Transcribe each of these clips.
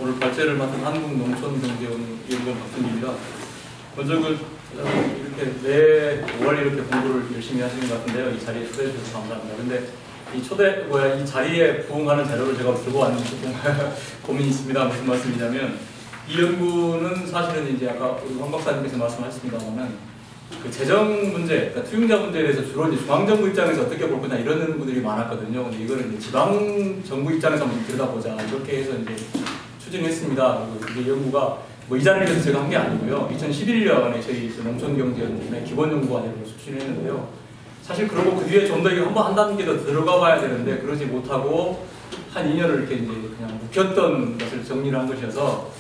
오늘 발제를 맡은 한국농촌경제연구원 박준기입니다. 먼저 이렇게 매 5월 이렇게 공부를 열심히 하시는 것 같은데요. 이 자리에 초대해 주셔서 감사합니다. 근데 이 자리에 부응하는 자료를 제가 들고 왔는데 조금 고민이 있습니다. 무슨 말씀이냐면, 이 연구는 사실은 이제 아까 황 박사님께서 말씀하셨습니다만은 그 재정 문제, 그러니까 투융자 문제에 대해서 주로 이제 중앙정부 입장에서 어떻게 볼 거냐 이런 분들이 많았거든요. 근데 이거를 이제 지방정부 입장에서 한번 들여다보자 이렇게 해서 이제 추진했습니다. 그리고 이 연구가 뭐 이 자리에서 제가 한 게 아니고요. 2011년에 저희 농촌경제연구원의 기본연구원으로 추진했는데요. 사실 그러고 그 뒤에 좀 더 한번 한 단계 더 들어가 봐야 되는데 그러지 못하고 한 2년을 이렇게 이제 그냥 묵혔던 것을 정리를 한 것이어서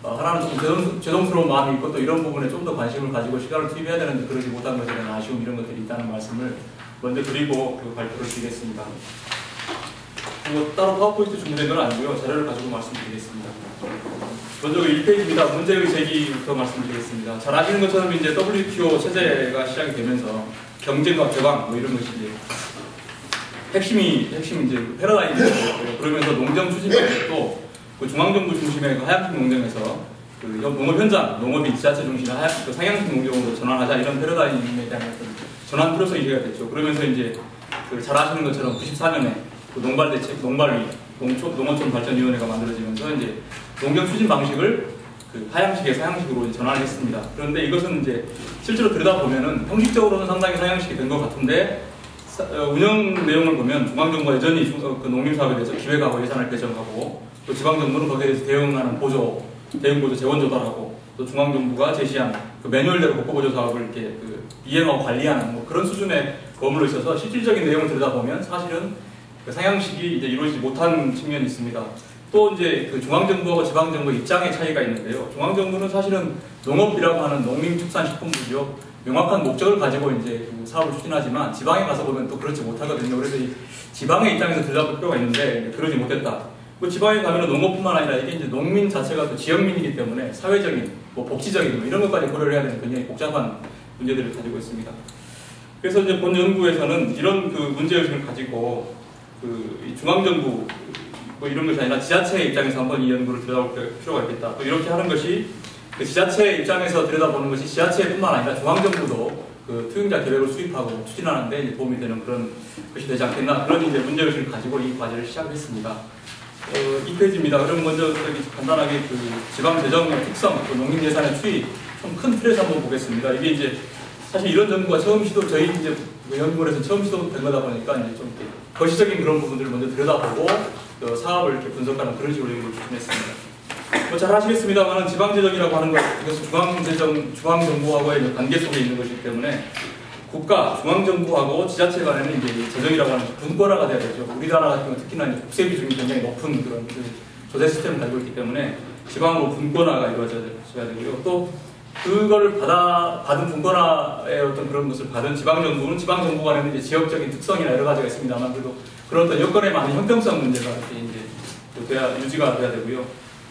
하나는 좀 죄송스러운 마음이 있고 또 이런 부분에 좀 더 관심을 가지고 시간을 투입해야 되는데 그러지 못한 것에 대한 아쉬움 이런 것들이 있다는 말씀을 먼저 드리고 그 발표를 드리겠습니다. 뭐 따로 파워포인트 준비된 건 아니고요. 자료를 가지고 말씀드리겠습니다. 먼저 1페이지입니다. 문제의 제기부터 말씀드리겠습니다. 잘 아시는 것처럼 이제 WTO 체제가 시작이 되면서 경쟁과 개방 뭐 이런 것이 이제 핵심이 이제 패러다임이고 그러면서 농정 추진력도 그 중앙정부 중심의 그 하향식 농정에서 그 농업 현장, 농업이 지자체 중심의 그 상향식 농정으로 전환하자 이런 패러다임에 대한 어떤 전환 프로세스 이해가 됐죠. 그러면서 이제 그 잘 아시는 것처럼 94년에 그 농발위, 농어촌 발전위원회가 만들어지면서 이제 농경 추진 방식을 그 하향식에서 상향식으로 전환을 했습니다. 그런데 이것은 이제 실제로 들여다보면은 형식적으로는 상당히 상향식이 된 것 같은데 운영 내용을 보면 중앙정부가 여전히 그 농림사업에 대해서 기획하고 예산을 배정하고 또 지방정부는 거기에 대해서 대응하는 대응보조 재원 조달하고 또 중앙정부가 제시한 그 매뉴얼대로 복구보조 사업을 이렇게 그 이행하고 관리하는 뭐 그런 수준에 머물러 있어서 실질적인 내용을 들여다보면 사실은 그 상향식이 이제 이루어지지 못한 측면이 있습니다. 또 이제 그 중앙정부하고 지방정부 입장의 차이가 있는데요. 중앙정부는 사실은 농업이라고 하는 농림축산식품부죠. 명확한 목적을 가지고 이제 그 사업을 추진하지만 지방에 가서 보면 또 그렇지 못하거든요. 그래서 이 지방의 입장에서 들여다볼 필요가 있는데 그러지 못했다. 그 지방에 가면 농업뿐만 아니라 이게 이제 농민 자체가 또 지역민이기 때문에 사회적인, 뭐 복지적인 뭐 이런 것까지 고려를 해야 되는 굉장히 복잡한 문제들을 가지고 있습니다. 그래서 이제 본 연구에서는 이런 그 문제의식을 가지고 이 중앙정부 뭐 이런 것이 아니라 지자체의 입장에서 한번 이 연구를 들여다볼 필요가 있겠다. 또 이렇게 하는 것이 그 지자체 입장에서 들여다보는 것이 지자체뿐만 아니라 중앙정부도 그 투융자 계획을 수립하고 추진하는데 이제 도움이 되는 그런 것이 되지 않겠나 그런 이제 문제의식을 가지고 이 과제를 시작했습니다. 2페이지입니다. 그럼 먼저 간단하게 그 지방 재정의 특성, 또 농림 예산의 추이 좀 큰 틀에서 한번 보겠습니다. 이게 이제 사실 이런 연구가 저희 이제 연구원에서 처음 시도된 거다 보니까 이제 좀 거시적인 그런 부분들을 먼저 들여다보고 그 사업을 이렇게 분석하는 그런 식으로 연구를 추진했습니다. 뭐 잘 아시겠습니다만 지방재정이라고 하는 것, 이것은 중앙정부하고의 관계 속에 있는 것이기 때문에 국가, 중앙정부하고 지자체 간에는 이제 재정이라고 하는 분권화가 돼야 되죠. 우리나라 같은 경우 특히나 이제 국세 비중이 굉장히 높은 그런 조세 시스템을 가지고 있기 때문에 지방으로 분권화가 이루어져야 되고요. 또 그걸 받은 분권화의 어떤 그런 것을 받은 지방정부는 지방정부 간에는 이제 지역적인 특성이나 여러 가지가 있습니다만 그래도 그런 어떤 여건에 맞는 형평성 문제가 이렇게 이제 유지가 돼야 되고요.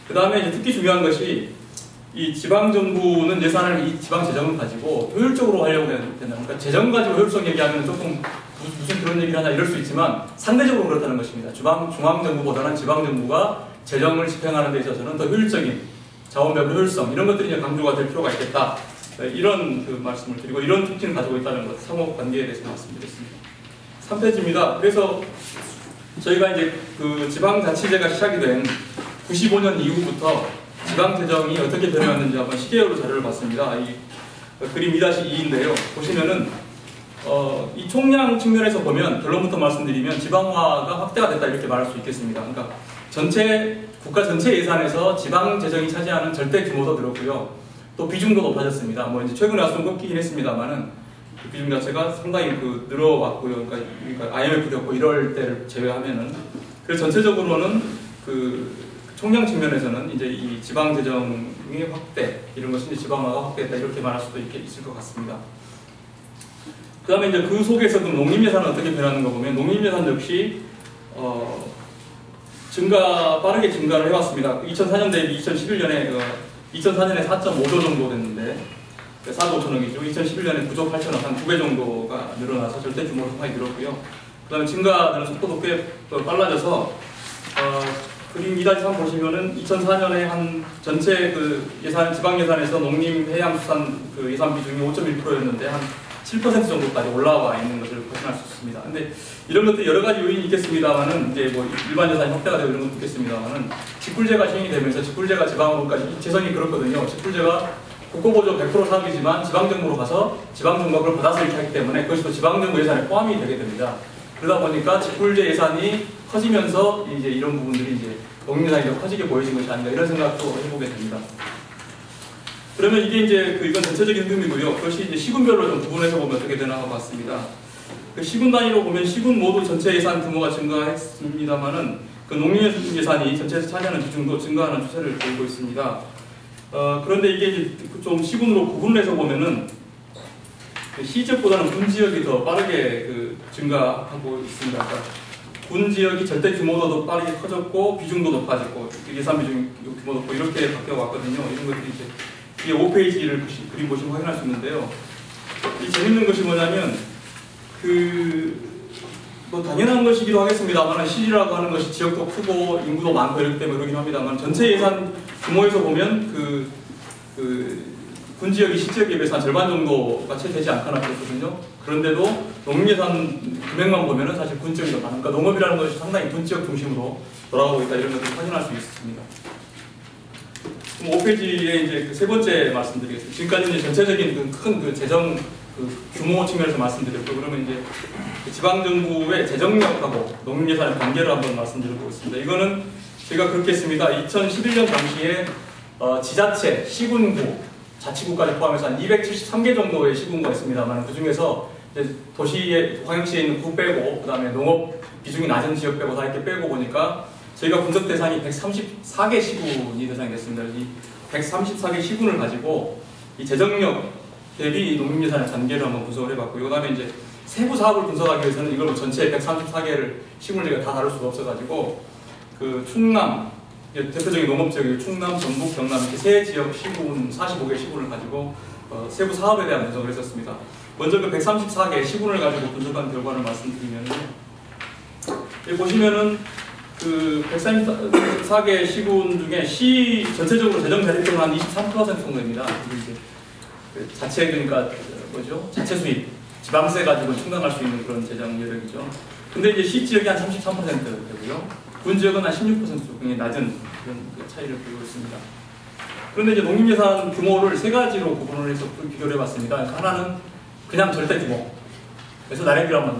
그 다음에 이제 특히 중요한 것이 이 지방정부는 예산을 이 지방재정을 가지고 효율적으로 하려고 된다. 그러니까 재정 가지고 효율성 얘기하면 조금 무슨 그런 얘기를 하나 이럴 수 있지만 상대적으로 그렇다는 것입니다. 중앙정부보다는 지방정부가 재정을 집행하는 데 있어서는 더 효율적인 자원배분 효율성 이런 것들이 이제 강조가 될 필요가 있겠다. 이런 그 말씀을 드리고 이런 특징을 가지고 있다는 것, 상호 관계에 대해서 말씀드렸습니다. 3페이지입니다. 그래서 저희가 이제 그 지방자치제가 시작이 된 95년 이후부터 지방재정이 어떻게 변해왔는지 한번 시계열로 자료를 봤습니다. 이 그림 2-2인데요. 보시면은 이 총량 측면에서 보면 결론부터 말씀드리면 지방화가 확대가 됐다 이렇게 말할 수 있겠습니다. 그러니까 국가 전체 예산에서 지방재정이 차지하는 절대 규모도 늘었고요. 또 비중도 높아졌습니다. 뭐 이제 최근에 와서 좀 꺾이긴 했습니다만은 그 비중 자체가 상당히 늘어왔고요. 그러니까 IMF였고 이럴 때를 제외하면은 그래서 전체적으로는 그 총량 측면에서는 이제 이 지방 재정의 확대 이런 것이 이제 지방화가 확대했다 이렇게 말할 수도 있을 것 같습니다. 그다음에 이제 그 속에서 그 농림 예산은 어떻게 변하는 거 보면 농림 예산 역시 빠르게 증가를 해왔습니다. 2004년 대비 2011년에 2004년에 4.5조 정도 됐는데 4조 5천억이죠. 2011년에 9조 8천억 한 2배 정도가 늘어나서 절대 규모로 상당히 늘었고요. 그다음에 증가하는 속도도 꽤 빨라져서 그림 2-3 보시면은 2004년에 한 전체 그 예산, 지방 예산에서 농림, 해양, 수산 그 예산 비중이 5.1%였는데 한 7% 정도까지 올라와 있는 것을 확인할 수 있습니다. 근데 이런 것도 여러 가지 요인이 있겠습니다만은 이제 뭐 일반 예산이 확대가 되고 이런 것도 있겠습니다만은 직불제가 시행이 되면서 직불제가 지방으로까지 재선이 그렇거든요. 직불제가 국고보조 100% 사업이지만 지방정부로 가서 지방정부가 그걸 받아서 이렇게 하기 때문에 그것이 또 지방정부 예산에 포함이 되게 됩니다. 그러다 보니까 직불제 예산이 커지면서 이제 이런 부분들이 이제 농림 예산이 더 커지게 보여진 것이 아닌가 이런 생각도 해보게 됩니다. 그러면 이게 이제 이건 전체적인 흐름이고요. 그것이 이제 시군별로 좀 구분해서 보면 어떻게 되나 하고 봤습니다. 그 시군 단위로 보면 시군 모두 전체 예산 규모가 증가했습니다만은 그 농림 예산이 전체에서 차지하는 비중도 증가하는 추세를 보이고 있습니다. 그런데 이게 이제 좀 시군으로 구분을 해서 보면은 시지역보다는 군지역이 더 빠르게 증가하고 있습니다. 그러니까 군지역이 절대 규모도 더 빠르게 커졌고 비중도 높아졌고 예산 비중 규모도 높고 이렇게 바뀌어왔거든요. 이런 것들이 이제 이게 5페이지를 그림 보시면 확인할 수 있는데요. 이 재밌는 것이 뭐냐면 뭐 당연한 것이기도 하겠습니다만 시지라고 하는 것이 지역도 크고 인구도 많고 이렇기 때문에 그러긴 합니다만 전체 예산 규모에서 보면 군지역이 시지역에 비해서 한 절반 정도가 채 되지 않거나 그렇거든요. 그런데도 농림예산 금액만 보면은 사실 군지역이 더 많으니까 농업이라는 것이 상당히 군지역 중심으로 돌아가고 있다 이런 것들을 확인할 수 있습니다. 5페이지에 이제 세 번째 말씀드리겠습니다. 지금까지는 전체적인 큰 재정 규모 측면에서 말씀드렸고, 그러면 이제 지방정부의 재정력하고 농림예산의 관계를 한번 말씀드리고 있습니다. 이거는 제가 그렇게 했습니다. 2011년 당시에 지자체, 시군구, 자치구까지 포함해서 한 273개 정도의 시군구가 있습니다만 그 중에서 도시에, 광역시에 있는 구 빼고 그 다음에 농업 비중이 낮은 지역 빼고 다 이렇게 빼고 보니까 저희가 분석 대상이 134개 시군이 대상이 됐습니다. 이 134개 시군을 가지고 이 재정력 대비 농림예산의 관계를 한번 분석을 해봤고요. 그 다음에 이제 세부 사업을 분석하기 위해서는 이걸 전체 134개를 시군을 제가 다 다룰 수가 없어가지고 충남, 대표적인 농업지역이 충남, 전북, 경남 이렇게 세 지역 시군, 45개 시군을 가지고 세부 사업에 대한 분석을 했었습니다. 먼저 그 134개 시군을 가지고 분석한 결과를 말씀드리면 여기 보시면은 134개 시군 중에 시 전체적으로 재정 자립도는 한 23% 정도입니다. 이제 자체 그러니까 뭐죠? 자체 수입, 지방세 가지고 충당할 수 있는 그런 재정 여력이죠. 근데 이제 시 지역이 한 33% 되고요. 군 지역은 한 16% 굉장히 낮은 그런 차이를 보이고 있습니다. 그런데 이제 농림예산 규모를 세 가지로 구분을 해서 비교를 해봤습니다. 하나는 그냥 절대 규모. 그래서 나래비를 한번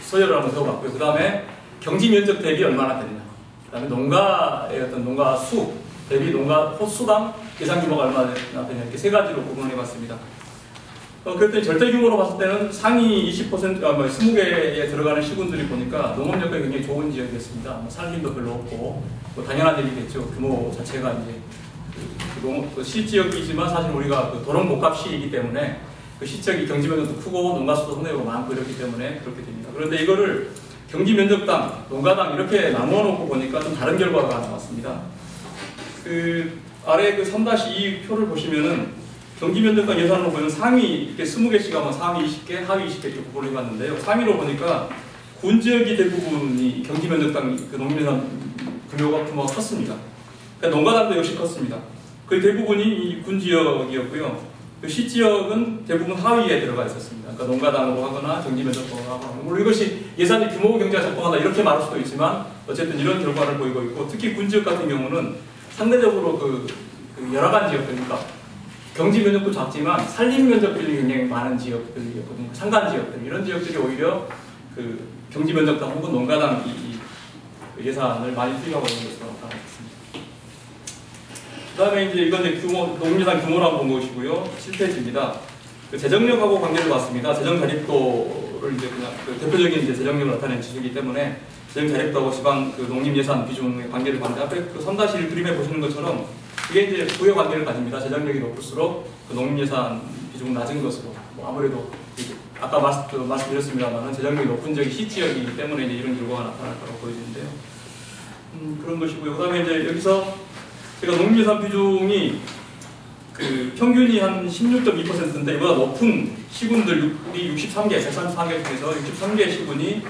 서열을 한번 세워봤고요. 그 다음에 경지 면적 대비 얼마나 되느냐. 그 다음에 농가의 어떤 농가 수 대비 농가 호수당 예산 규모가 얼마나 되냐. 이렇게 세 가지로 구분을 해봤습니다. 그랬더니 절대 규모로 봤을 때는 상위 20개에 들어가는 시군들이 보니까 농업 여건이 굉장히 좋은 지역이었습니다. 살림도 별로 없고, 당연한 얘기겠죠. 규모 자체가 이제 시 지역이지만 사실 우리가 도론 복합시이기 때문에 시 지역이 경지 면적도 크고 농가수도 상당히 많고 이렇기 때문에 그렇게 됩니다. 그런데 이거를 경지 면적당, 농가당 이렇게 나누어 놓고 보니까 좀 다른 결과가 나왔습니다. 아래 3-2 표를 보시면은 경지 면적당 예산으로 보면 상위 이렇게 20개씩 하면 상위 20개, 하위 20개 이렇게 구분을 해봤는데요. 상위로 보니까 군 지역이 대부분이 경지 면적당 농림예산 규모가 컸습니다. 그러니까 농가당도 역시 컸습니다. 그 대부분이 이 군 지역이었고요. 시 지역은 대부분 하위에 들어가 있었습니다. 그러니까 농가당으로 하거나 경지 면적으로 하거나 물론 이것이 예산이 규모 경제가 작동한다 이렇게 말할 수도 있지만 어쨌든 이런 결과를 보이고 있고 특히 군 지역 같은 경우는 상대적으로 여러 가지 지역들, 그러니까 경지 면적도 작지만 산림 면적들이 굉장히 많은 지역들이었거든요. 산간 지역들 이런 지역들이 오히려 경지 면적당 혹은 농가당 예산을 많이 투입하고 있는 것으로 나타났습니다. 그 다음에 이제 이건 농림예산 규모라고 본 것이고요. 7페이지입니다. 재정력하고 관계를 봤습니다. 재정 자립도를 이제 그냥 대표적인 이제 재정력을 나타내는 지수이기 때문에 재정 자립도하고 지방 농림예산 비중의 관계를 봤는데 앞에 3-1 그림에 보시는 것처럼 이게 이제 부의 관계를 가집니다. 재정력이 높을수록 농림예산 비중은 낮은 것으로 아무래도 아까 말씀드렸습니다만 재정력이 높은 지역이 시 지역이기 때문에 이제 이런 결과가 나타날 거라고 보여지는데요. 그런 것이고요. 그 다음에 이제 여기서 제가 농림예산 비중이 평균이 한 16.2%인데 이보다 높은 시군들이 63개, 134개 중에서 63개 시군이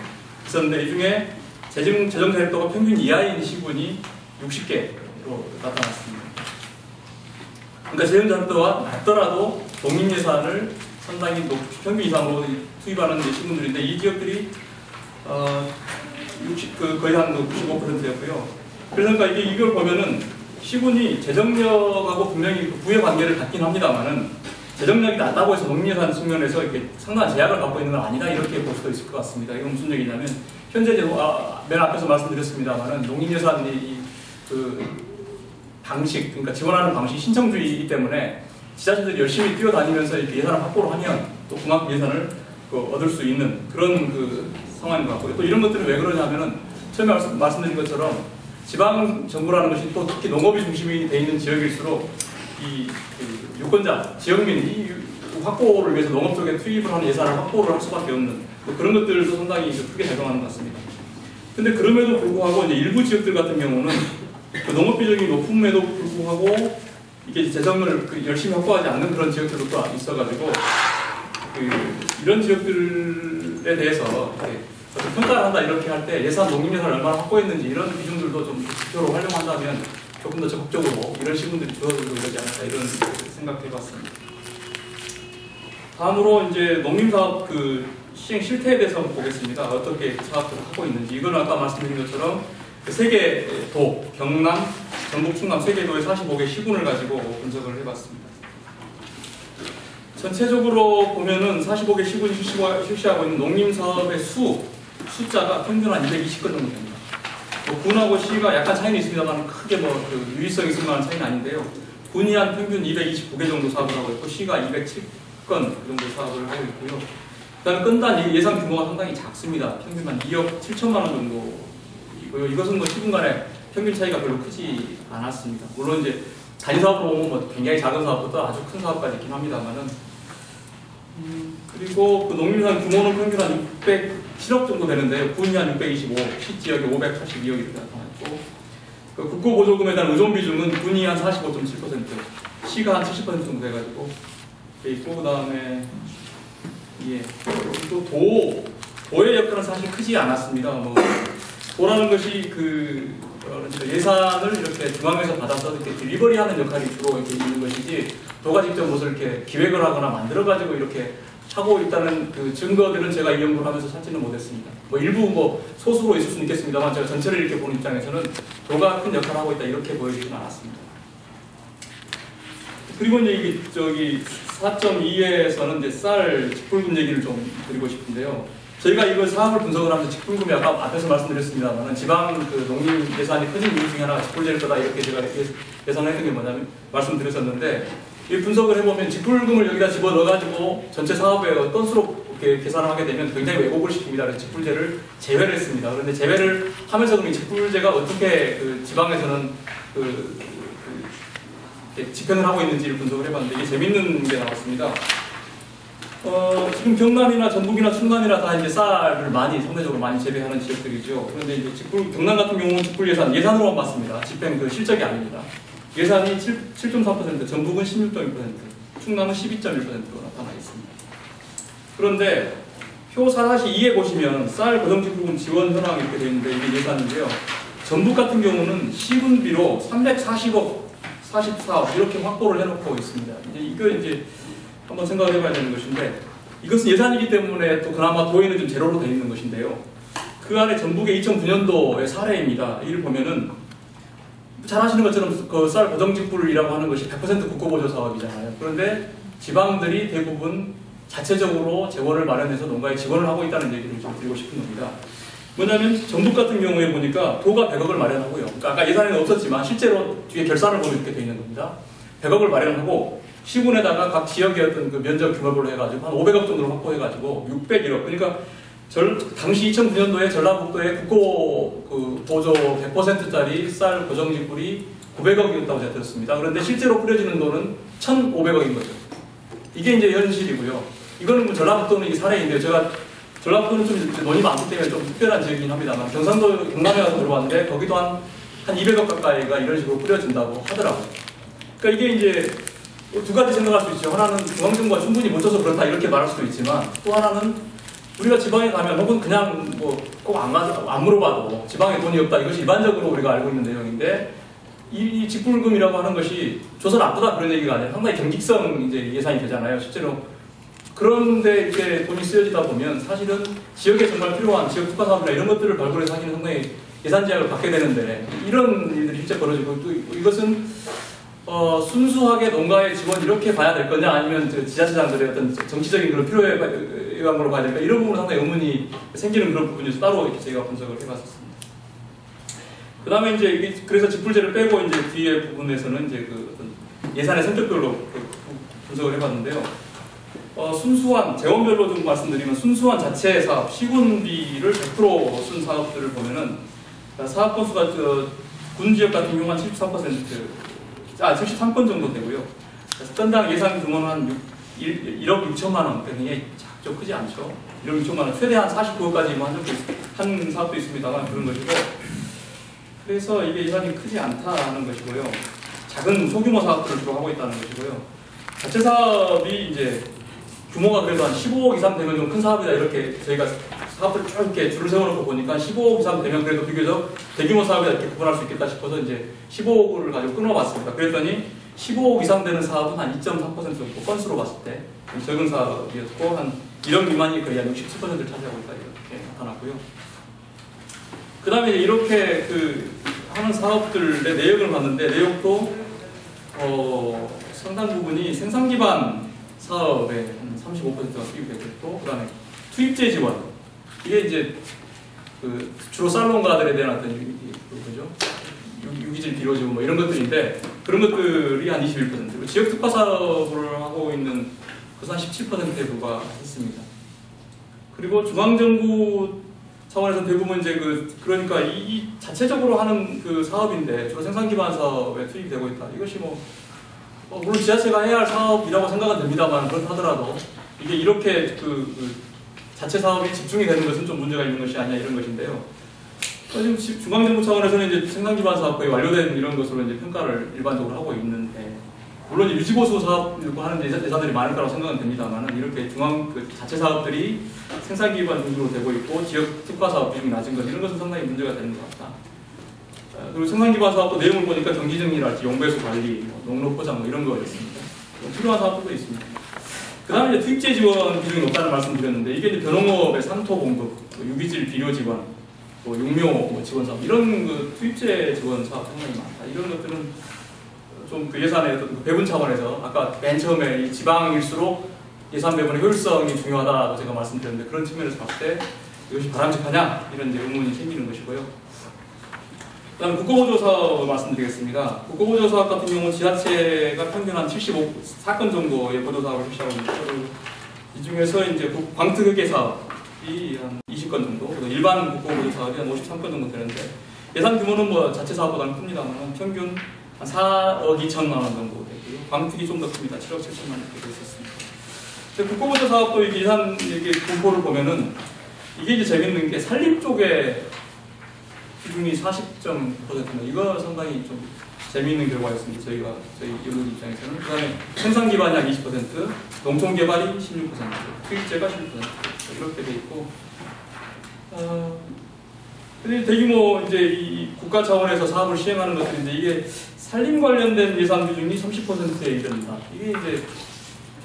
있었는데 이 중에 재정 자립도가 평균 이하인 시군이 60개로 나타났습니다. 그러니까 재정 자립도가 낮더라도 농림 예산을 상당히 평균 이상으로 투입하는 시군들인데 이 지역들이 거의 한 95%였고요. 그러니까 이걸 보면은 시군이 재정력하고 분명히 부의 관계를 갖긴 합니다만은 재정력이 낮다고 해서 농림예산 측면에서 이렇게 상당한 제약을 갖고 있는 건 아니다 이렇게 볼 수도 있을 것 같습니다. 이건 무슨 얘기냐면 현재 맨 앞에서 말씀드렸습니다만은 농림예산이 그 방식, 그러니까 지원하는 방식이 신청주의이기 때문에 지자체들이 열심히 뛰어다니면서 이렇게 예산을 확보를 하면 또 그만큼 예산을 얻을 수 있는 그런 그 상황인 것 같고요. 또 이런 것들은 왜 그러냐면은 처음에 말씀드린 것처럼 지방 정부라는 것이 또 특히 농업이 중심이 돼 있는 지역일수록 그 유권자, 지역민이 확보를 위해서 농업 쪽에 투입을 하는 예산을 확보를 할 수밖에 없는 그런 것들도 상당히 크게 작용하는 것 같습니다. 근데 그럼에도 불구하고 이제 일부 지역들 같은 경우는 그 농업 비중이 높음에도 불구하고 이게 재정을 열심히 확보하지 않는 그런 지역들도 또 있어가지고 이런 지역들에 대해서 평가를 한다 이렇게 할 때 농림 예산을 얼마나 확보했는지 이런 비중들도 좀 지표로 활용한다면 조금 더 적극적으로 이런 시군들이 줄어들고 이러지 않을까 이런 생각해봤습니다. 다음으로 이제 농림사업 시행 실태에 대해서 보겠습니다. 어떻게 사업들을 하고 있는지. 이건 아까 말씀드린 것처럼 세 개 도, 경남, 전북, 충남 세 개 도의 45개 시군을 가지고 분석을 해봤습니다. 전체적으로 보면은 45개 시군이 실시하고 있는 농림사업의 숫자가 평균 한 220건 정도 됩니다. 군하고 시가 약간 차이는 있습니다만 크게 유의성이 있을 만한 차이는 아닌데요. 군이 한 평균 229개 정도 사업을 하고 있고 시가 207건 그 정도 사업을 하고 있고요. 그다음에 건단 예산 규모가 상당히 작습니다. 평균 한 2억 7천만 원 정도이고요. 이것은 시군 간의 평균 차이가 별로 크지 않았습니다. 물론 이제 단위 사업으로 보면 굉장히 작은 사업부터 아주 큰 사업까지 있긴 합니다만은 그리고 그 농림예산 규모는 평균 한 607억 정도 되는데요. 군이 한 625, 시 지역이 582억 이렇게 나타났고 그 국고보조금에 대한 의존 비중은 군이 한 45.7%, 시가 한 70% 정도 돼가지고 있고 그다음에 또 도의 역할은 사실 크지 않았습니다. 도라는 것이 예산을 이렇게 중앙에서 받아서 이렇게 딜리버리하는 역할이 주로 이렇게 있는 것이지 도가 직접 무엇을 이렇게 기획을 하거나 만들어가지고 이렇게 하고 있다는 그 증거들은 제가 이 연구를 하면서 찾지는 못했습니다. 일부 소수로 있을 수는 있겠습니다만 제가 전체를 이렇게 보는 입장에서는 도가 큰 역할을 하고 있다 이렇게 보여지지는 않았습니다. 그리고 이제 4.2에서는 이제 쌀 직불금 얘기를 좀 드리고 싶은데요. 저희가 이걸 사업을 분석을 하면서 직불금이 아까 앞에서 말씀드렸습니다만 지방 농림 예산이 커진 이유 중에 하나가 직불제일 거다 이렇게 제가 예상을 했던 게 뭐냐면 말씀드렸었는데 이 분석을 해보면 직불금을 여기다 집어넣어가지고 전체 사업에 건수로 이렇게 계산을 하게 되면 굉장히 왜곡을 시킵니다. 그래서 직불제를 제외를 했습니다. 그런데 제외를 하면서 그럼 이 직불제가 어떻게 지방에서는 집행을 하고 있는지를 분석을 해봤는데 이게 재밌는 게 나왔습니다. 지금 경남이나 전북이나 충남이나 다 이제 쌀을 상대적으로 많이 재배하는 지역들이죠. 그런데 이제 경남 같은 경우는 직불 예산으로만 봤습니다. 집행 실적이 아닙니다. 예산이 7.3%, 전북은 16.1%, 충남은 12.1%로 나타나 있습니다. 그런데 표 4-2에 보시면 쌀 고정직불금 지원 현황 이렇게 되어 있는데 이게 예산인데요. 전북 같은 경우는 시군비로 340억, 44억 이렇게 확보를 해놓고 있습니다. 이거 이제 한번 생각을 해봐야 되는 것인데 이것은 예산이기 때문에 또 그나마 도에는 좀 제로로 되어 있는 것인데요. 그 안에 전북의 2009년도의 사례입니다. 이를 보면은 잘 아시는 것처럼 그 쌀 고정직불이라고 하는 것이 100% 국고보조 사업이잖아요. 그런데 지방들이 대부분 자체적으로 재원을 마련해서 농가에 지원을 하고 있다는 얘기를 좀 드리고 싶은 겁니다. 뭐냐면 전북 같은 경우에 보니까 도가 100억을 마련하고요. 그러니까 아까 예산에는 없었지만 실제로 뒤에 결산을 보면 이렇게 되어 있는 겁니다. 100억을 마련하고 시군에다가 각 지역의 어떤 그 면적 규모별로 해가지고 한 500억 정도를 확보해가지고 601억. 그러니까 당시 2009년도에 전라북도의 국고 보조 100%짜리 쌀 고정직불이 900억이었다고 제가 들었습니다. 그런데 실제로 뿌려지는 돈은 1,500억인 거죠. 이게 이제 현실이고요. 이거는 전라북도는 이게 사례인데요. 제가 전라북도는 좀 논이 많기 때문에 좀 특별한 지역이긴 합니다만 경상도, 경남에 가서 들어봤는데 거기도 한 200억 가까이가 이런 식으로 뿌려진다고 하더라고요. 그러니까 이게 이제 두 가지 생각할 수 있죠. 하나는 중앙정부가 충분히 못 줘서 그렇다 이렇게 말할 수도 있지만 또 하나는 우리가 지방에 가면 혹은 그냥 뭐 꼭 안 물어봐도 지방에 돈이 없다, 이것이 일반적으로 우리가 알고 있는 내용인데, 이 직불금이라고 하는 것이 줘서 나쁘다 그런 얘기가 아니라 상당히 경직성 이제 예산이 되잖아요, 실제로. 그런데 이렇게 돈이 쓰여지다 보면 사실은 지역에 정말 필요한 지역 특화 사업이나 이런 것들을 발굴해서 하기는 상당히 예산 제약을 받게 되는데, 이런 일들이 실제 벌어지고, 또 이것은 순수하게 농가의 지원 이렇게 봐야 될 거냐, 아니면 지자체장들의 어떤 정치적인 그런 필요에 의한 걸로 봐야 될까, 이런 부분으로 상당히 의문이 생기는 그런 부분에서 따로 이렇게 저희가 분석을 해봤었습니다. 그 다음에 이제 그래서 직불제를 빼고 이제 뒤에 부분에서는 이제 그 어떤 예산의 성격별로 분석을 해봤는데요. 순수한 재원별로 좀 말씀드리면, 순수한 자체 사업 시군비를 100% 쓴 사업들을 보면은 사업 건수가 군 지역 같은 경우 한 73건 정도 되고요. 그래서 건당 예산 규모는 한 1억 6천만 원, 굉장히 작죠, 크지 않죠. 1억 6천만 원, 최대한 49억까지 한 사업도 있습니다만 그런 것이고, 그래서 이게 예산이 크지 않다는 것이고요. 작은 소규모 사업들을 주로 하고 있다는 것이고요. 자체 사업이 이제 규모가 그래도 한 15억 이상 되면 좀 큰 사업이다, 이렇게 저희가 사업들을 쭉 이렇게 줄을 세워놓고 보니까 15억 이상 되면 그래도 비교적 대규모 사업이다 이렇게 구분할 수 있겠다 싶어서 이제 15억을 가지고 끊어봤습니다. 그랬더니 15억 이상 되는 사업은 한 2.3% 정도, 건수로 봤을 때 적은 사업이었고, 한 1억 미만이 거의 한 67%를 차지하고 있다, 이렇게 나타났고요. 그 다음에 이렇게 하는 사업들의 내역을 봤는데, 내역도 상당 부분이 생산 기반 사업에 한 35%가 투입이 되고 있고, 그 다음에 투입제 지원, 이게 이제 주로 쌀농가들에 대한 어떤 유기질 비료 지원 뭐 이런 것들인데, 그런 것들이 한 21%, 지역 특화 사업을 하고 있는 것은 한 17%에 불과했습니다. 그리고 중앙정부 차원에서 대부분 이제 그러니까 이 자체적으로 하는 사업인데 주로 생산 기반 사업에 투입이 되고 있다. 이것이 물론 지자체가 해야 할 사업이라고 생각은 됩니다만, 그렇다 하더라도 이게 이렇게 자체 사업이 집중이 되는 것은 좀 문제가 있는 것이 아니냐, 이런 것인데요. 지금 중앙정부 차원에서는 이제 생산 기반 사업 거의 완료된 이런 것으로 이제 평가를 일반적으로 하고 있는데, 물론 유지보수 사업 하는 예산들이 많을 거라고 생각은 됩니다만, 이렇게 자체 사업들이 생산 기반 중심으로 되고 있고 지역 특화 사업 비중이 낮은 것, 이런 것은 상당히 문제가 되는 것 같다. 그리고 생산 기반 사업도 내용을 보니까 경기정리랄지 용배수 관리, 농로 포장 이런 거 있습니다. 필요한 사업도 있습니다. 그 다음에 이제 투입제 지원 비중이 높다는 말씀드렸는데, 이게 이제 벼농업의 산토 공급, 유기질 비료 지원, 육묘 지원 사업, 이런 투입제 지원 사업 상당히 많다. 이런 것들은 좀 예산의 배분 차원에서 아까 맨 처음에 이 지방일수록 예산 배분의 효율성이 중요하다고 제가 말씀드렸는데, 그런 측면에서 봤을 때 이것이 바람직하냐, 이런 이제 의문이 생기는 것이고요. 그 다음에 국고보조 사업 말씀드리겠습니다. 국고보조 사업 같은 경우는 지자체가 평균 한 75사건 정도의 보조 사업을 실시하고 있는데, 이 중에서 이제 광특회계 사업이 한 20건 정도, 그리고 일반 국고보조 사업이 한 53건 정도 되는데, 예산 규모는 뭐 자체 사업보다는 큽니다만 평균 한 4억 2천만 원 정도 되고요. 광특이 좀 더 큽니다. 7억 7천만 원 이렇게 되어 있었습니다. 국고보조 사업도 예산 분포를 보면은, 이게 이제 재밌는 게 산림 쪽에 비중이 40.9%입니다. 이거 상당히 좀 재미있는 결과였습니다. 저희 연구진 입장에서는. 그 다음에 생산 기반이 한 20%, 농촌 개발이 16%, 투입제가 11% 이렇게 돼 있고, 근데 대규모 이제 이 국가 차원에서 사업을 시행하는 것들인데, 이게 산림 관련된 예산 비중이 30%에 이른다. 이게 이제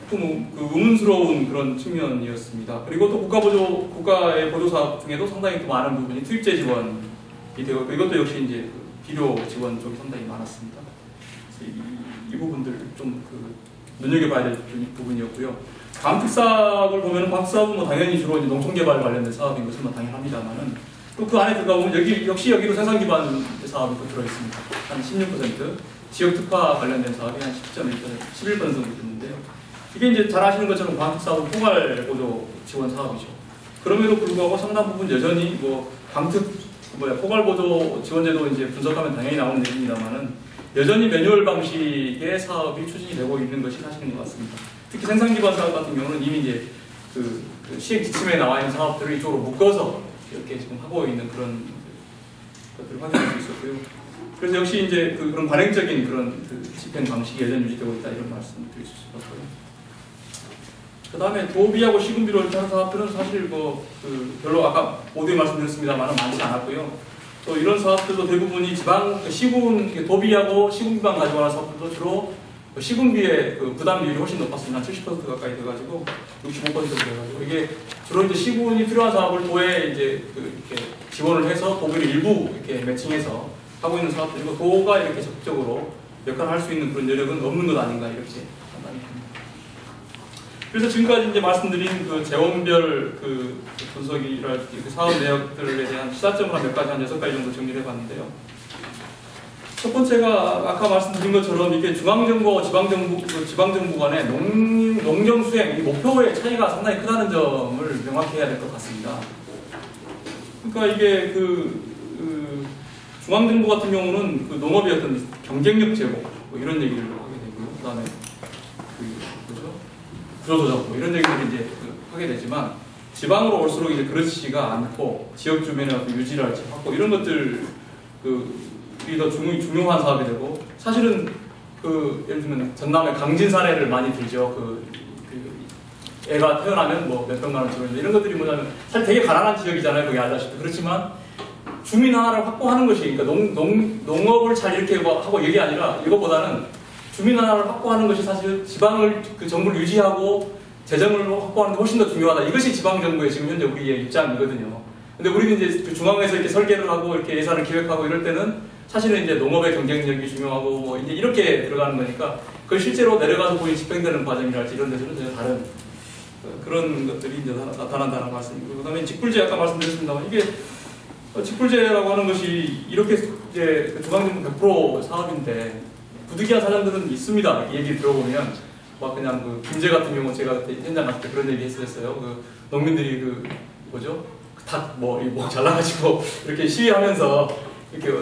조금 의문스러운 그런 측면이었습니다. 그리고 또 국가의 보조 사업 중에도 상당히 또 많은 부분이 투입제 지원이 되고, 이것도 역시 이제 비료 지원 쪽이 상당히 많았습니다. 그래서 이 부분들 좀 눈여겨봐야 될 부분이었고요. 광특사업을 보면 광특사업은 뭐 당연히 주로 이제 농촌개발 관련된 사업인 것은 뭐 당연합니다만은, 또 그 안에 들어가 보면 역시 여기도 생산 기반 사업이 또 들어있습니다. 한 16%, 지역 특화 관련된 사업이 한 11% 정도 됐는데요. 이게 이제 잘 아시는 것처럼 광특사업은 포괄 보조 지원 사업이죠. 그럼에도 불구하고 상당 부분 여전히 포괄 보조 지원제도 이제 분석하면 당연히 나오는 얘기입니다만은, 여전히 매뉴얼 방식의 사업이 추진이 되고 있는 것이 사실인 것 같습니다. 특히 생산 기반 사업 같은 경우는 이미 이제 시행 지침에 나와 있는 사업들을 이쪽으로 묶어서 이렇게 지금 하고 있는 그런 것들을 확인할 수 있었고요. 그래서 역시 이제 그런 관행적인 그런 집행 방식이 여전히 유지되고 있다, 이런 말씀을 드릴 수 있을 것 같고요. 그 다음에 도비하고 시군비로 이렇게 하는 사업들은 사실 별로 아까 모두에 말씀드렸습니다만 많지 않았고요. 또 이런 사업들도 대부분이 지방 시군 도비하고 시군비만 가지고 하는 사업들도 주로 시군비의 부담 비율이 훨씬 높았습니다. 한 70% 가까이 돼가지고 65% 돼가지고 이게 주로 이제 시군이 필요한 사업을 도에 이제 이렇게 지원을 해서 도비를 일부 이렇게 매칭해서 하고 있는 사업들이고 도가 이렇게 적극적으로 역할을 할 수 있는 그런 여력은 없는 것 아닌가 이렇게 판단이 됩니다. 그래서 지금까지 이제 말씀드린 재원별 분석이랄지 사업 내역들에 대한 시사점을 한 몇 가지 한 6가지 정도 정리를 해봤는데요. 첫 번째가 아까 말씀드린 것처럼 이게 중앙정부와 지방정부 간의 농정 수행, 이 목표의 차이가 상당히 크다는 점을 명확히 해야 될 것 같습니다. 그러니까 이게 중앙정부 같은 경우는 농업의 어떤 경쟁력 제고 이런 얘기를 하게 되고요. 그 다음에 구조조정 이런 얘기를 이제 하게 되지만 지방으로 올수록 이제 그렇지가 않고 지역 주변의 어떤 유지를 하고 이런 것들 이 더 중요한 사업이 되고 사실은 예를 들면 전남의 강진 사례를 많이 들죠. 애가 태어나면 몇백만 원 지원인데 이런 것들이 뭐냐면 사실 되게 가난한 지역이잖아요. 거기 알다시피. 그렇지만 주민 하나를 확보하는 것이 그러니까 농업을 잘 이렇게 하고 이게 아니라 이것보다는 주민 하나를 확보하는 것이 사실 지방을 정부를 유지하고 재정을 확보하는 데 훨씬 더 중요하다. 이것이 지방정부의 지금 현재 우리의 입장이거든요. 근데 우리는 이제 중앙에서 이렇게 설계를 하고 이렇게 예산을 기획하고 이럴 때는 사실은 이제 농업의 경쟁력이 중요하고 이제 이렇게 들어가는 거니까 그걸 실제로 내려가서 보니 집행되는 과정이랄지 이런 데서는 전혀 다른 그런 것들이 이제 나타난다는 말씀이고 그다음에 직불제 아까 말씀드렸습니다만 이게 직불제라고 하는 것이 이렇게 이제 중앙정부 100% 사업인데 부득이한 사장들은 있습니다. 얘기 들어보면 그냥 김제 같은 경우 제가 그때 현장 갔을 때 그런 얘기 했었어요. 농민들이 닭 잘라가지고 이렇게 시위하면서 이렇게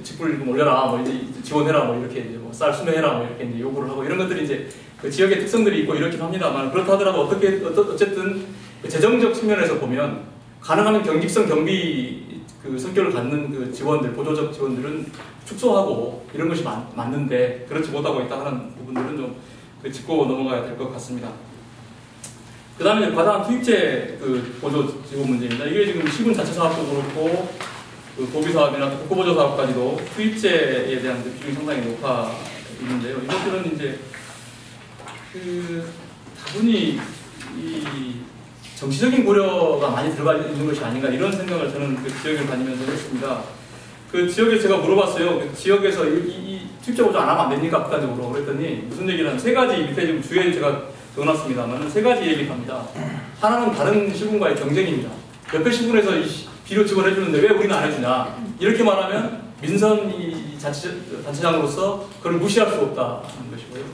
직불 올려라, 이제 지원해라, 이렇게 이제 쌀 수매해라, 이렇게 이제 요구를 하고 이런 것들이 이제 지역의 특성들이 있고 이렇긴 합니다만 그렇다 하더라도 어쨌든 재정적 측면에서 보면 가능하면 경직성 경비 성격을 갖는 지원들, 보조적 지원들은 축소하고 이런 것이 맞는데 그렇지 못하고 있다 하는 부분들은 좀 짚고 넘어가야 될 것 같습니다. 그 다음에 과다한 투입제 보조 지원 문제입니다. 이게 지금 시군 자체 사업도 그렇고 도비 사업이나 국고보조 사업까지도 투입제에 대한 비중이 상당히 높아 있는데요. 이것들은 이제 다분히 이 정치적인 고려가 많이 들어가 있는 것이 아닌가 이런 생각을 저는 지역을 다니면서 했습니다. 지역에서 제가 물어봤어요. 지역에서 이 투입제 보조 안 하면 안 됩니까? 극단적으로 그랬더니 무슨 얘기를 하면 세 가지 밑에 지금 주에 제가 적어놨습니다만 세 가지 얘기를 합니다. 하나는 다른 시군과의 경쟁입니다. 옆에 시군에서 비료 지원해주는데 왜 우리는 안 해주냐 이렇게 말하면 민선 단체장으로서 그걸 무시할 수 없다는 것이고요.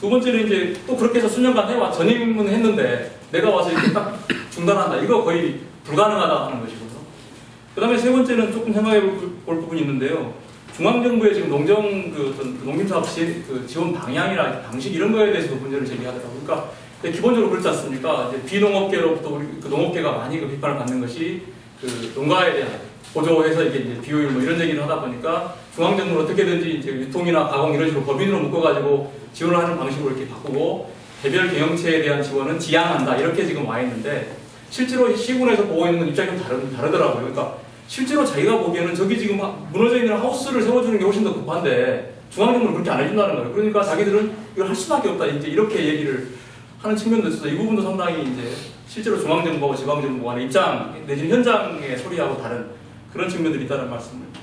두 번째는 이제 또 그렇게 해서 수년간 전임은 했는데 내가 와서 이렇게 딱 중단한다 이거 거의 불가능하다 하는 것이고요. 그 다음에 세 번째는 조금 생각해 볼 부분이 있는데요. 중앙정부의 지금 농림사업 지원 방향이나 방식 이런 거에 대해서도 문제를 제기하더라고요. 그러니까 기본적으로 그렇지 않습니까? 이제 비농업계로부터 우리 농업계가 많이 비판을 받는 것이 농가에 대한 보조해서 이제 비효율 이런 얘기를 하다 보니까 중앙정부는 어떻게든지 이제 유통이나 가공 이런 식으로 법인으로 묶어가지고 지원을 하는 방식으로 이렇게 바꾸고 개별 경영체에 대한 지원은 지양한다 이렇게 지금 와 있는데 실제로 시군에서 보고 있는 건 입장이 좀 다르더라고요. 그러니까 실제로 자기가 보기에는 저기 지금 무너져 있는 하우스를 세워주는 게 훨씬 더 급한데 중앙정부는 그렇게 안 해준다는 거예요. 그러니까 자기들은 이걸 할 수밖에 없다 이제 이렇게 얘기를 하는 측면도 있어서 이 부분도 상당히 이제 실제로 중앙정부와 지방정부 간의 입장 내지는 현장의 소리하고 다른 그런 측면들이 있다는 말씀을 드립니다.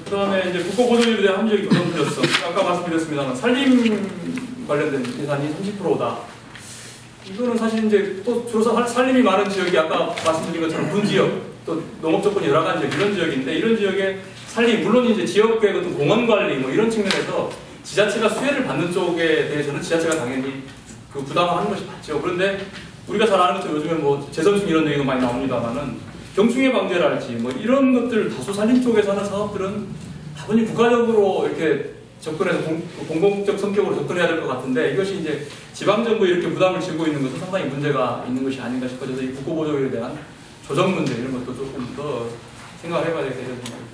그 다음에 이제 국고보조율에 대한 합리적인 조정표였어. 아까 말씀드렸습니다만 산림 관련된 예산이 30%다. 이거는 사실 이제 또 주로 산림이 많은 지역이 아까 말씀드린 것처럼 군지역, 또 농업 조건이 여러 가지 이런 지역인데 이런 지역에 산림 물론 이제 지역의 어떤 공원 관리 이런 측면에서 지자체가 수혜를 받는 쪽에 대해서는 지자체가 당연히 부담을 하는 것이 맞죠. 그런데 우리가 잘 아는 것처럼 요즘에 재선충 이런 얘기가 많이 나옵니다만은 경충해 방제랄지 이런 것들 다수 산림 쪽에서 하는 사업들은 다분히 국가적으로 이렇게 접근해서 공공적 성격으로 접근해야 될 것 같은데 이것이 이제 지방정부에 이렇게 부담을 지고 있는 것은 상당히 문제가 있는 것이 아닌가 싶어져서 이 국고보조율에 대한 조정 문제 이런 것도 조금 더 생각을 해봐야 되겠다는 생각이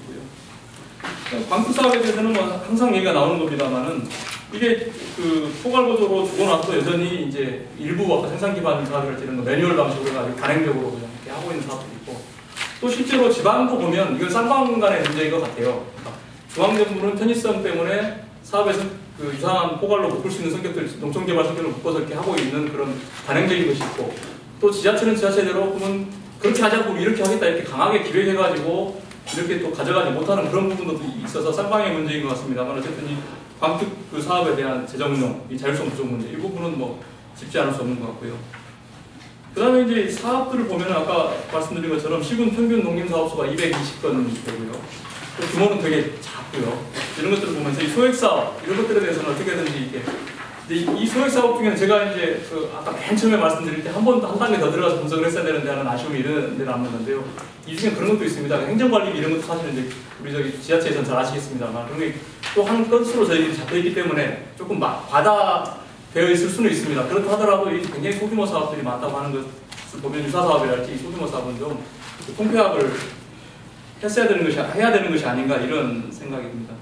들고요. 광투 사업에 대해서는 항상 얘기가 나오는 겁니다만은 이게 그 포괄보조로 주고 나서 여전히 이제 일부 아까 생산 기반 사업이랄 때 이런 거 매뉴얼 방식으로 해가지고 단행적으로 그냥 이렇게 하고 있는 사업도 있고, 또 실제로 지방도 보면 이건 쌍방 간의 문제인 것 같아요. 그러니까 중앙정부는 편의성 때문에 사업에서 그 유사한 포괄로 묶을 수 있는 성격들, 농촌개발 성격을 묶어서 이렇게 하고 있는 그런 단행적인 것이 있고, 또 지자체는 지자체대로 그러면 그렇게 하자고 이렇게 하겠다 이렇게 강하게 기획해가지고 이렇게 또 가져가지 못하는 그런 부분도 있어서 쌍방의 문제인 것 같습니다만, 어쨌든 이 광특 그 사업에 대한 재정운용, 이 자율성 부족 문제, 이 부분은 뭐 짚지 않을 수 없는 것 같고요. 그 다음에 이제 사업들을 보면 아까 말씀드린 것처럼 시군 평균 농림사업소가 220건 되고요. 또 규모는 되게 작고요. 이런 것들을 보면서 이 소액사업, 이런 것들에 대해서는 어떻게든지 이렇게, 이 소액사업 중에는 제가 이제 그 아까 맨 처음에 말씀드릴 때 한 단계 더 들어가서 분석을 했어야 되는데 하는 아쉬움이 이런 데 남았는데요. 이 중에 그런 것도 있습니다. 행정관리 이런 것도 사실은 이제 우리 저기 지자체에서는 잘 아시겠습니다만, 그런 게 또 한 건수로 저희들이 잡혀 있기 때문에 조금 과다되어 있을 수는 있습니다. 그렇다 하더라도 이 굉장히 소규모 사업들이 많다고 하는 것을 보면 유사 사업이랄지 소규모 사업은 좀 통폐합을 해야 되는 것이 아닌가 이런 생각이 듭니다.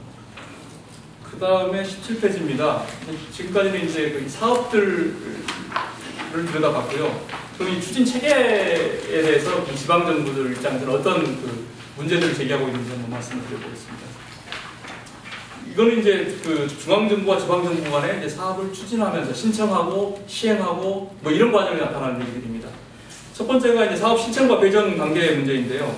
그 다음에 17페이지입니다. 지금까지는 이제 그 사업들을 들여다봤고요. 그럼 이 추진 체계에 대해서 그 지방정부들 입장에서는 어떤 그 문제들을 제기하고 있는지 한번 말씀을 드려보겠습니다. 이거는 이제 그 중앙정부와 지방정부 간에 이제 사업을 추진하면서 신청하고 시행하고 뭐 이런 과정이 나타나는 얘기들입니다. 첫 번째가 이제 사업 신청과 배정 단계의 문제인데요.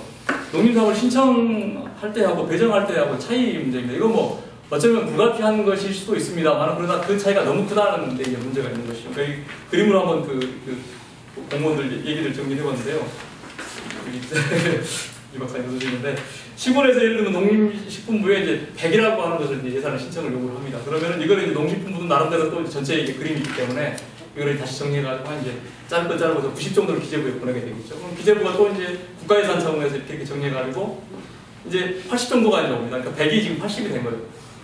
농림사업을 신청할 때하고 배정할 때하고 차이 문제입니다. 이거 뭐 어쩌면 불가피한 것일 수도 있습니다만, 그러나 그 차이가 너무 크다는 데 문제가 있는 것이죠. 그러니까 그림으로 한번 그 공무원들 얘기를 정리해봤는데요. 이 박사님 써주시는데, 시골에서 예를 들면 농림식품부에 이제 100이라고 하는 것을 이제 예산을 신청을 요구를 합니다. 그러면은 이거는 이제 농식품부도 나름대로 또 전체 이게 그림이 있기 때문에 이거를 다시 정리해가지고 이제 짧고 90 정도를 기재부에 보내게 되겠죠. 그럼 기재부가 또 이제 국가예산 차원에서 이렇게 정리해가지고 이제 80 정도가 이제 옵니다. 그러니까 100이 지금 80이 된 거예요.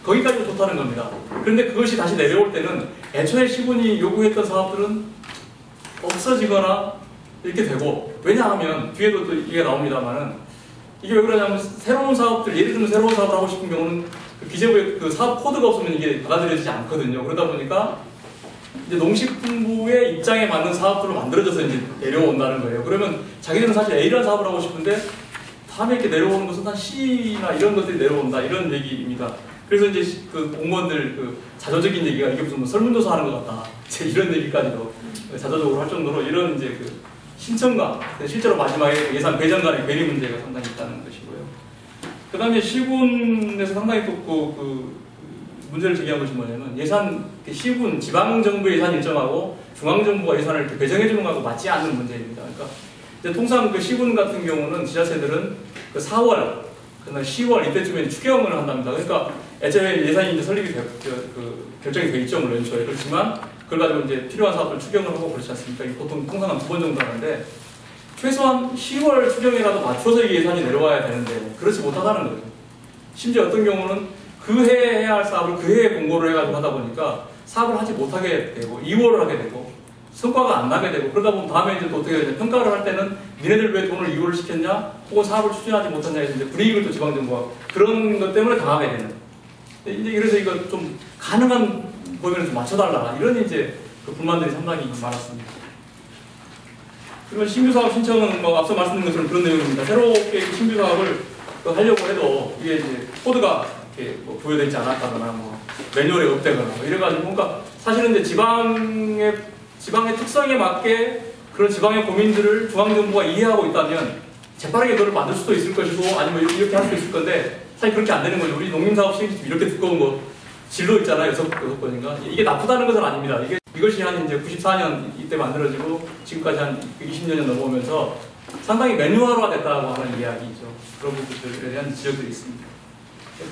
거기까지 좋다는 겁니다. 그런데 그것이 다시 내려올 때는 애초에 시군이 요구했던 사업들은 없어지거나 이렇게 되고, 왜냐하면 뒤에도 또 이게 나옵니다만은, 이게 왜 그러냐면 새로운 사업들, 예를 들면 새로운 사업을 하고 싶은 경우는 그 기재부에 그 사업 코드가 없으면 이게 받아들여지지 않거든요. 그러다 보니까 이제 농식품부의 입장에 맞는 사업들로 만들어져서 이제 내려온다는 거예요. 그러면 자기들은 사실 A라는 사업을 하고 싶은데 다음에 이렇게 내려오는 것은 한 C나 이런 것들이 내려온다, 이런 얘기입니다. 그래서 이제 그 공무원들 그 자조적인 얘기가 이게 무슨 뭐 설문조사 하는 것 같다, 이런 얘기까지도 자조적으로 할 정도로 이런 이제 그 신청과 실제로 마지막에 예산 배정 간의 괴리 문제가 상당히 있다는 것이고요. 그 다음에 시군에서 상당히 또 그 문제를 제기한 것이 뭐냐면, 시군, 지방정부의 예산 일정하고 중앙정부가 예산을 이렇게 배정해주는 것하고 맞지 않는 문제입니다. 그러니까 이제 통상 그 시군 같은 경우는 지자체들은 그 4월, 그다음에 10월 이때쯤에 추경을 한답니다. 그러니까 애초에 예산이 이제 설립이 결정이 돼 있죠, 물론 연초에. 그렇지만 그걸 가지고 이제 필요한 사업을 추경을 하고 그렇지 않습니까? 보통 통상 한 2번 정도 하는데, 최소한 10월 추경이라도 맞춰서 예산이 내려와야 되는데 그렇지 못하다는 거죠. 심지어 어떤 경우는 그 해에 해야 할 사업을 그 해에 공고를 해가지고 하다 보니까 사업을 하지 못하게 되고 2월을 하게 되고 성과가 안 나게 되고, 그러다 보면 다음에 이제 또 어떻게 되냐, 평가를 할 때는 니네들 왜 돈을 2월을 시켰냐, 혹은 사업을 추진하지 못했냐 해서 이제 불이익을 또 지방정부가 그런 것 때문에 당하게 되는. 이제 그래서 이거 좀 가능한 범위를 좀 맞춰달라, 이런 이제 그 불만들이 상당히 많았습니다. 그리고 신규 사업 신청은 뭐 앞서 말씀드린 것처럼 그런 내용입니다. 새롭게 신규 사업을 하려고 해도 이게 이제 코드가 이렇게 뭐 부여되어 있지 않았다거나 뭐 매뉴얼에 없대거나 뭐 이래가지고, 그러니까 사실은 이제 지방의 특성에 맞게 그런 지방의 고민들을 중앙정부가 이해하고 있다면 재빠르게 그걸 만들 수도 있을 것이고, 아니면 이렇게 할 수도 있을 건데 사실 그렇게 안 되는 거죠. 우리 농림사업 시행지침 이렇게 두꺼운 거 진로 있잖아요. 6번인가. 이게 나쁘다는 것은 아닙니다. 이것이 한 이제 94년 이때 만들어지고 지금까지 한 20년이 넘어오면서 상당히 매뉴얼화 됐다고 하는 이야기죠. 그런 부분들에 대한 지적들이 있습니다.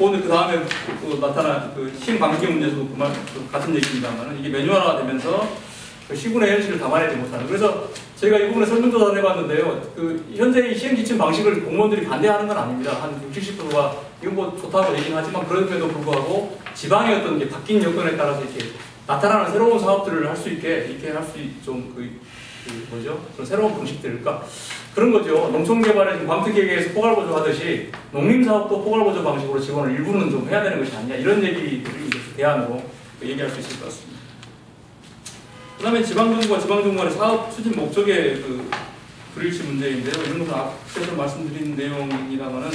오늘 그 다음에 나타난 시행 방식 문제에서도 같은 얘기입니다만, 이게 매뉴얼화 되면서 시군의 현실을 담아내지 못하는. 그래서 저희가 이 부분에 설문조사를 해봤는데요. 현재 이 시행지침 방식을 공무원들이 반대하는 건 아닙니다. 한 60, 70%가 이건 뭐 좋다고 얘기는 하지만, 그럼에도 불구하고 지방의 어떤 게 바뀐 여건에 따라서 이렇게 나타나는 새로운 사업들을 할 수 있게, 이렇게 할 수 좀 그런 새로운 방식들, 그러니까 그런 거죠. 농촌개발에 지금 광특계획에서 포괄보조 하듯이 농림사업도 포괄보조 방식으로 지원을 일부는 좀 해야 되는 것이 아니냐, 이런 얘기들을 이제 대안으로 얘기할 수 있을 것 같습니다. 그 다음에 지방정부와 지방정부 간의 사업 추진 목적의 그 불일치 문제인데요. 이런 것은 앞에서 말씀드린 내용입니다만은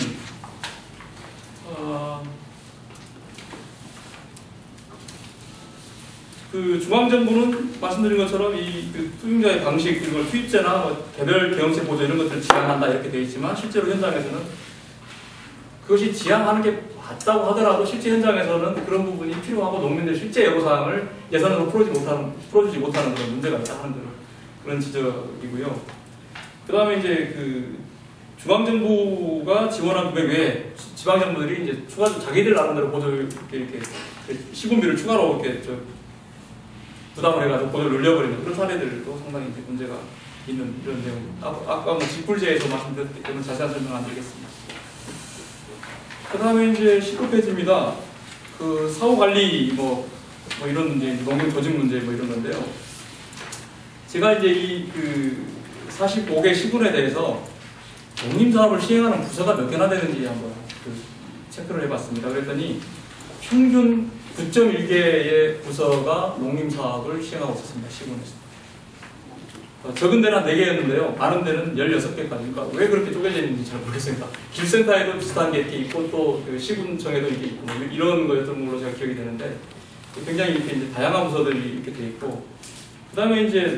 그 중앙정부는 말씀드린 것처럼 그 투입자의 방식, 이걸 투입제나 뭐 개별 경영체 보조 이런 것들을 지향한다 이렇게 되어 있지만 실제로 현장에서는 그것이 지향하는 게 맞다고 하더라도 실제 현장에서는 그런 부분이 필요하고 농민들 실제 애로사항을 예산으로 풀어주지 못하는 그런 문제가 있다 하는 그런 지적이고요. 그 다음에 이제 그 중앙정부가 지원한 금액 외에 지방정부들이 이제 추가적으로 자기들 나름대로 보조를 이렇게 시군비를 추가로 이렇게 부담을 해가지고 보조를 늘려버리는 그런 사례들도 상당히 이제 문제가 있는 이런 내용입니다. 아까 뭐 직불제에서 말씀드렸기 때문에 자세한 설명 안 드리겠습니다. 그 다음에 이제 19페이지입니다. 그 사후관리 뭐 이런 문제, 농경 조직 문제 뭐 이런 건데요. 제가 이제 이 그 45개 시군에 대해서 농림사업을 시행하는 부서가 몇 개나 되는지 한번 그 체크를 해봤습니다. 그랬더니 평균 9.1개의 부서가 농림사업을 시행하고 있었습니다. 시군에서. 적은 데는 한 4개였는데요. 많은 데는 16개까지. 그러니까 왜 그렇게 쪼개져 있는지 잘 모르겠습니다. 길센터에도 비슷한 게 이렇게 있고 또 그 시군청에도 이렇게 있고 뭐 이런 거였던 걸로 제가 기억이 되는데 굉장히 이렇게 이제 다양한 부서들이 이렇게 돼 있고 그 다음에 이제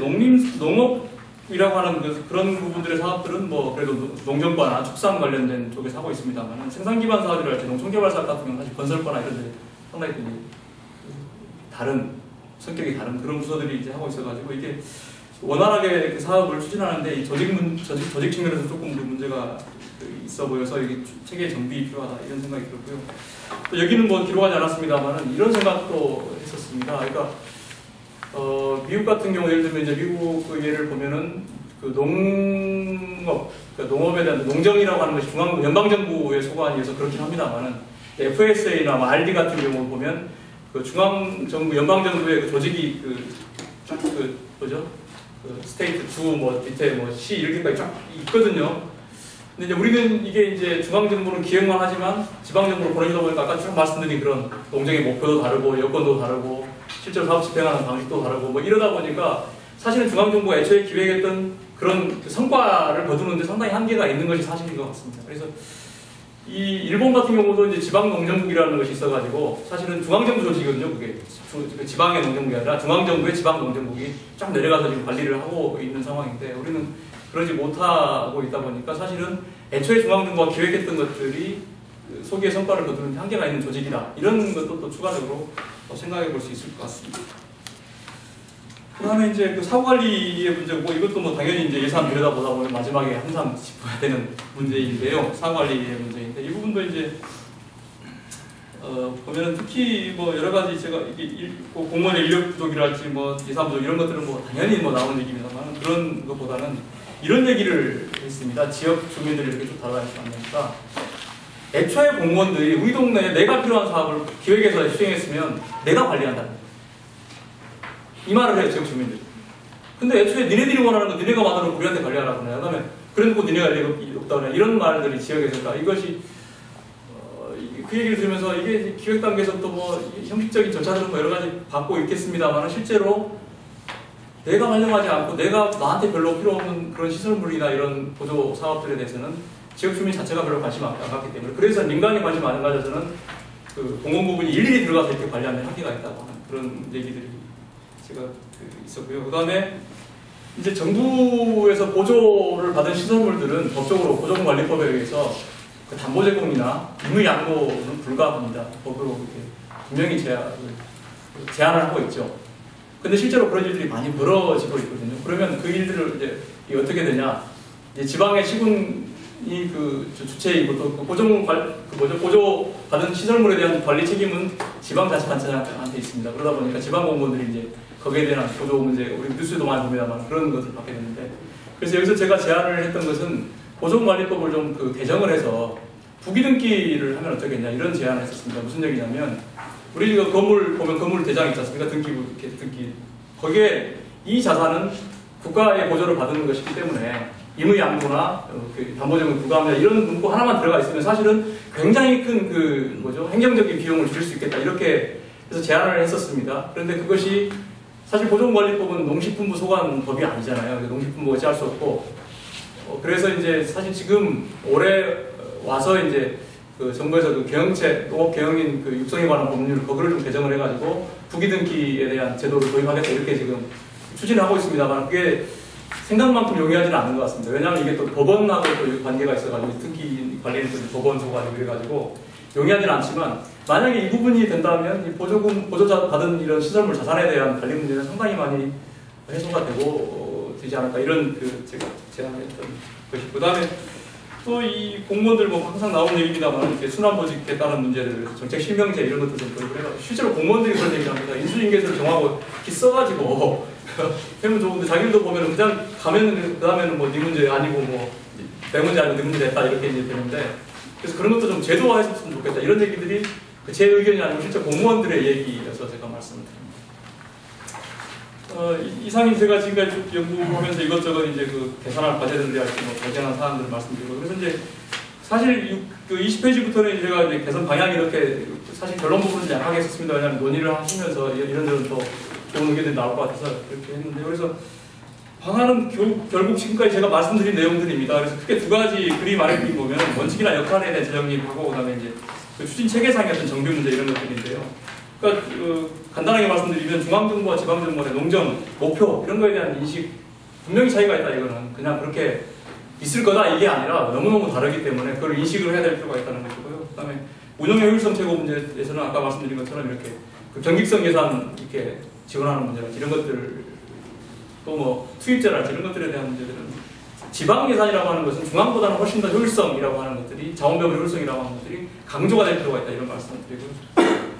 농업이라고 하는 그런 부분들의 사업들은 뭐 그래도 농정과나 축산 관련된 쪽에서 하고 있습니다만 생산 기반 사업이랄지 농촌개발 사업 같은 경우는 사실 건설과나 이런 데 상당히 다른 성격이 다른 그런 부서들이 이제 하고 있어가지고 이게 원활하게 그 사업을 추진하는데 이 조직 측면에서 조금 그 문제가 있어 보여서 여기 체계 정비 필요하다 이런 생각이 들었고요. 또 여기는 뭐 기록하지 않았습니다만은 이런 생각도 했었습니다. 그러니까 미국 같은 경우 예를 들면 이제 미국 그 예를 보면은 그 그러니까 농업에 대한 농정이라고 하는 것이 연방정부의 소관이어서 그렇긴 합니다만은 FSA나 뭐 RD 같은 경우 보면 그 중앙정부 연방정부의 그 조직이 뭐죠? 그 스테이트 주 뭐 밑에 뭐 시 이렇게까지 쫙 있거든요. 근데 이제 우리는 이게 이제 중앙정부는 기획만 하지만 지방정부로 보내주다 보니까 아까 쭉 말씀드린 그런 농정의 목표도 다르고 여건도 다르고 실제로 사업 집행하는 방식도 다르고 뭐 이러다 보니까 사실은 중앙정부가 애초에 기획했던 그런 그 성과를 거두는데 상당히 한계가 있는 것이 사실인 것 같습니다. 그래서 이 일본 같은 경우도 이제 지방농정국이라는 것이 있어가지고 사실은 중앙정부 조직이거든요. 그게 지방의 농정국이 아니라 중앙정부의 지방농정국이 쫙 내려가서 지금 관리를 하고 있는 상황인데 우리는 그러지 못하고 있다 보니까 사실은 애초에 중앙정부가 기획했던 것들이 소기의 성과를 거두는 한계가 있는 조직이다. 이런 것도 또 추가적으로 생각해 볼 수 있을 것 같습니다. 그 다음에 이제 그 사후관리의 문제고 이것도 뭐 당연히 이제 예산 들여다보다 보면 마지막에 항상 짚어야 되는 문제인데요. 사후관리의 문제인데 이 부분도 이제 보면은 특히 뭐 여러 가지 제가 이게 공무원의 인력 부족이랄지 뭐 예산 부족 이런 것들은 뭐 당연히 뭐 나오는 얘기입니다만 그런 것보다는 이런 얘기를 했습니다. 지역 주민들이 이렇게 쭉 달아다니지 않으니까 애초에 공무원들이 우리 동네에 내가 필요한 사업을 기획해서 수행했으면 내가 관리한다. 이 말을 해요, 지역 주민들이. 근데 애초에 니네들이 원하는 거 니네가 만들어 우리한테 관리하라고 그러냐. 그 다음에 그래놓고 니네가 일이 없다고 그러냐. 이런 말들이 지역에서 이것이 그 얘기를 들으면서 이게 기획 단계에서부터 뭐 형식적인 절차들은 뭐 여러 가지 받고 있겠습니다만 실제로 내가 활용하지 않고 내가 나한테 별로 필요 없는 그런 시설물이나 이런 보조 사업들에 대해서는 지역 주민 자체가 별로 관심 안 갖기 때문에 그래서 민간이 관심 안 가져서는 그 공공 부분이 일일이 들어가서 이렇게 관리하는 한계가 있다고 하는 그런 얘기들이 제가 있었고요. 그 다음에 이제 정부에서 보조를 받은 시설물들은 법적으로 보존관리법에 의해서 그 담보 제공이나 임의 양도는 불가합니다. 법으로 분명히 제한을 하고 있죠. 근데 실제로 그런 일들이 많이 벌어지고 있거든요. 그러면 그 일들을 이제 어떻게 되냐? 이제 지방의 시군이 그 주체이고 또 보조 받은 시설물에 대한 관리 책임은 지방자치단체한테 있습니다. 그러다 보니까 지방 공무원들이 이제 거기에 대한 보조 문제, 우리 뉴스도 많이 봅니다만 그런 것을 받게 되는데 그래서 여기서 제가 제안을 했던 것은 보존관리법을 좀 그 개정을 해서 부기등기를 하면 어떻겠냐 이런 제안을 했었습니다. 무슨 얘기냐면 우리 그 건물 보면 건물 대장 있지 않습니까? 등기 거기에 이 자산은 국가의 보조를 받는 것이기 때문에 임의 양도나 그 담보제공 부과합니다 이런 문구 하나만 들어가 있으면 사실은 굉장히 큰 그 행정적인 비용을 줄일 수 있겠다 이렇게 그래서 제안을 했었습니다. 그런데 그것이 사실 보존관리법은 농식품부 소관법이 아니잖아요. 농식품부가 어찌할 수 없고, 그래서 이제 사실 지금 올해 와서 이제 그 정부에서 그 경영체, 농업 경영인 그 육성에 관한 법률, 그거를 좀 개정을 해가지고 부기등기에 대한 제도를 도입하겠다 이렇게 지금 추진하고 있습니다만 그게 생각만큼 용이하지는 않은 것 같습니다. 왜냐하면 이게 또 법원하고 또 관계가 있어가지고 등기 관리는 또 법원 소관이고 그래가지고 용이하지는 않지만 만약에 이 부분이 된다면 이 보조금, 받은 이런 시설물 자산에 대한 관리 문제는 상당히 많이 해소가 되지 않을까 이런 그 제가 제안했던 것이 그 다음에 또 이 공무원들 뭐 항상 나오는 얘기입니다만 이렇게 순환보직에 따른 문제들, 정책 실명제 이런 것도 좀 도입을 해가지고 실제로 공무원들이 그런 얘기를 합니다. 인수인계서를 정하고 기 써가지고 하면 좋은데 자기들도 보면은 그냥 가면은 그 다음에는 뭐 네 문제 아니고 뭐 내 문제 아니고 네 문제 됐다 이렇게 이제 되는데 그래서 그런 것도 좀 제도화했으면 좋겠다 이런 얘기들이 제 의견이 아니고 실제 공무원들의 얘기여서 제가 말씀을 드립니다. 이상이 제가 지금까지 연구하면서 이것저것 이제 그 개선할 과제들에 대한 뭐 발견한 사항들을 말씀드리고 그래서 이제 사실 그 20페이지부터는 제가 이제 개선 방향이 이렇게 사실 결론 부분은 양하게 했었습니다. 왜냐하면 논의를 하시면서 이런저런 또 좋은 의견들이 나올 것 같아서 그렇게 했는데 그래서 방안은 결국 지금까지 제가 말씀드린 내용들입니다. 그래서 크게 두 가지 그림 아래 그림 보면 원칙이나 역할에 대한 재정립하고 그다음에 이제 그 추진 체계상의 어떤 정비 문제 이런 것들인데요. 그러니까 간단하게 말씀드리면 중앙정부와 지방정부의 농정, 목표 이런 거에 대한 인식 분명히 차이가 있다 이거는 그냥 그렇게 있을 거다 이게 아니라 너무너무 다르기 때문에 그걸 인식을 해야 될 필요가 있다는 것이고요. 그 다음에 운영의 효율성 제고 문제에서는 아까 말씀드린 것처럼 이렇게 그 경직성 예산 이렇게 지원하는 문제랄지 이런 것들 또 뭐 투입제랄지 이런 것들에 대한 문제들은 지방 예산이라고 하는 것은 중앙보다는 훨씬 더 효율성이라고 하는 것들이 자원배분 효율성이라고 하는 것들이 강조가 될 필요가 있다 이런 말씀을 드리고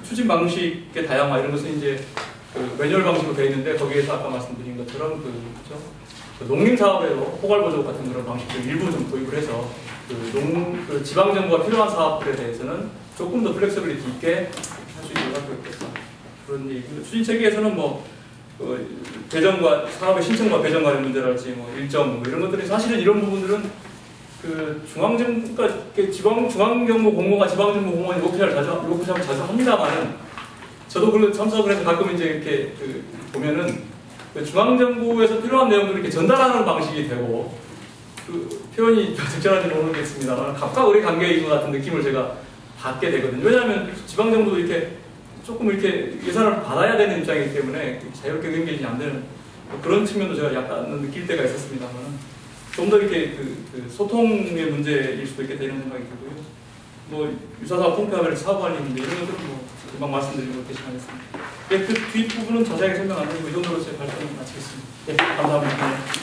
추진 방식의 다양화 이런 것은 이제 그 매뉴얼 방식으로 되어 있는데 거기에서 아까 말씀드린 것처럼 그 농림 사업에도 포괄 보조 같은 그런 방식들 일부 좀 도입을 해서 그 지방 정부가 필요한 사업들에 대해서는 조금 더 플렉서빌리티 있게 할 수 있도록 할 수 있겠다 그런 얘기고 추진 체계에서는 뭐 배정과 사업의 신청과 배정 관련 문제랄지 뭐 일정 뭐 이런 것들이 사실은 이런 부분들은 그 중앙정부, 그러니까 중앙정부 공무원과 지방정부 공무원이 로크샵을 자주 합니다만은 저도 그런 참석을 해서 가끔 이제 이렇게 보면은 그 중앙정부에서 필요한 내용들을 이렇게 전달하는 방식이 되고 그 표현이 적절한지 모르겠습니다만 각각 우리 관계인 것 같은 느낌을 제가 받게 되거든요. 왜냐하면 지방정부도 이렇게 조금 이렇게 예산을 받아야 되는 입장이기 때문에 자유롭게 연결이 안 되는 그런 측면도 제가 약간 느낄 때가 있었습니다만 좀 더 이렇게 그 소통의 문제일 수도 있겠다 이런 생각이 들고요. 뭐 유사사업 통폐합을 사업관리 문제 이런 것들은 뭐 금방 말씀드리고 대신하겠습니다. 그 뒷부분은 자세하게 설명 안 드리고 이 정도로 제 발표를 마치겠습니다. 네, 감사합니다.